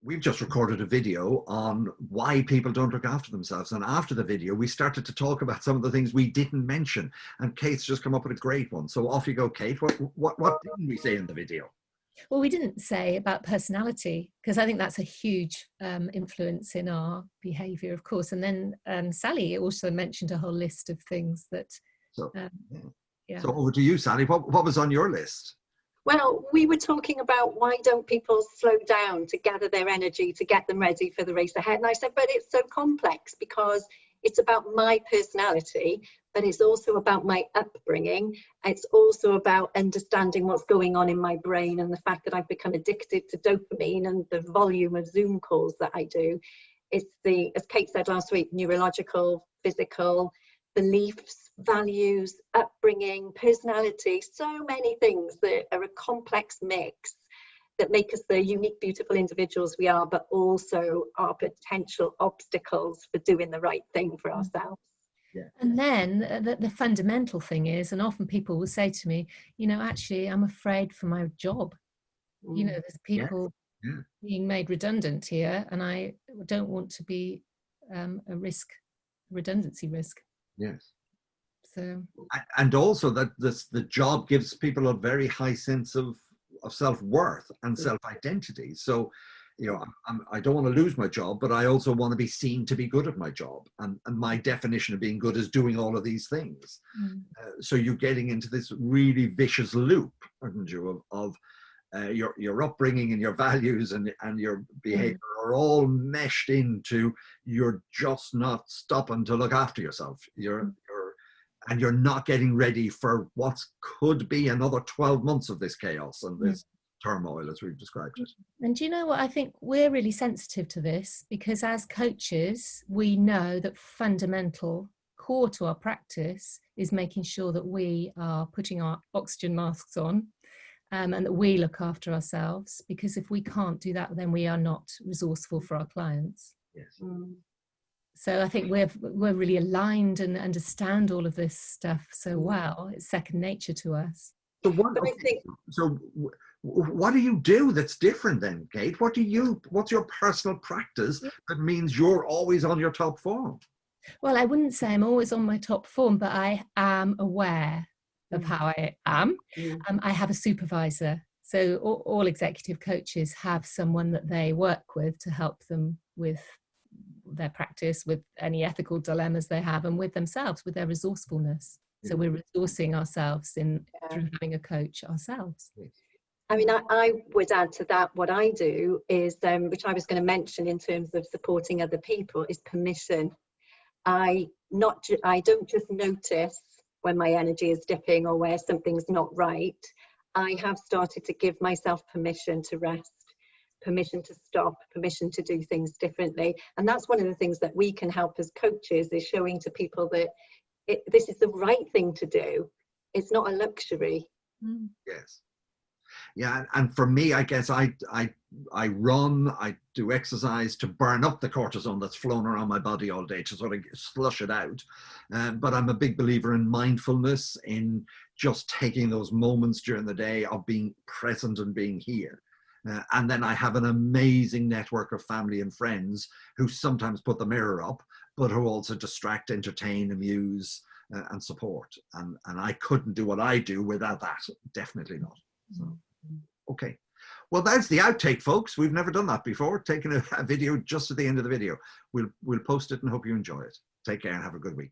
we've just recorded a video on why people don't look after themselves. And after the video, we started to talk about some of the things we didn't mention. And Kate's just come up with a great one. So off you go, Kate. What didn't we say in the video? Well, we didn't say about personality, because I think that's a huge influence in our behaviour, of course. And then Sally also mentioned a whole list of things that... So, yeah. So over to you, Sally. What was on your list? Well, we were talking about why don't people slow down to gather their energy, to get them ready for the race ahead. And I said, but it's so complex because it's about my personality, but it's also about my upbringing. It's also about understanding what's going on in my brain and the fact that I've become addicted to dopamine and the volume of Zoom calls that I do. It's the, as Kate said last week, neurological, physical, beliefs, values, upbringing, personality, so many things that are a complex mix that make us the unique, beautiful individuals we are, but also our potential obstacles for doing the right thing for ourselves. Yeah. And then the fundamental thing is, and often people will say to me, you know, actually, I'm afraid for my job. You know, there's people being made redundant here, and I don't want to be a redundancy risk. Yes. So, and also that the job gives people a very high sense of self-worth and self-identity. So, you know, I don't want to lose my job, but I also want to be seen to be good at my job. And my definition of being good is doing all of these things. So you're getting into this really vicious loop, aren't you, of your upbringing and your values and your behavior are all meshed into, you're just not stopping to look after yourself. And you're not getting ready for what could be another 12 months of this chaos and this turmoil, as we've described it. And do you know what? I think we're really sensitive to this because as coaches, we know that fundamental, core to our practice is making sure that we are putting our oxygen masks on and that we look after ourselves, because if we can't do that, then we are not resourceful for our clients. Yes. So I think we're really aligned and understand all of this stuff so well. It's second nature to us. So what do you do that's different then, Kate? What's your personal practice that means you're always on your top form? Well, I wouldn't say I'm always on my top form, but I am aware of how I am. I have a supervisor. So all executive coaches have someone that they work with to help them with their practice, with any ethical dilemmas they have, and with themselves, with their resourcefulness. So we're resourcing ourselves through having a coach ourselves. I mean, I would add to that, what I do is, which I was going to mention in terms of supporting other people, is permission. I don't just notice when my energy is dipping or where something's not right. I have started to give myself permission to rest, permission to stop, permission to do things differently. And that's one of the things that we can help as coaches, is showing to people that this is the right thing to do. It's not a luxury. Yes. Yeah, and for me, I guess I run, I do exercise to burn up the cortisol that's flown around my body all day, to sort of flush it out. But I'm a big believer in mindfulness, in just taking those moments during the day of being present and being here. And then I have an amazing network of family and friends who sometimes put the mirror up, but who also distract, entertain, amuse, and support. And I couldn't do what I do without that. Definitely not. So, okay. Well, that's the outtake, folks. We've never done that before, taking a video just at the end of the video. We'll post it and hope you enjoy it. Take care and have a good week.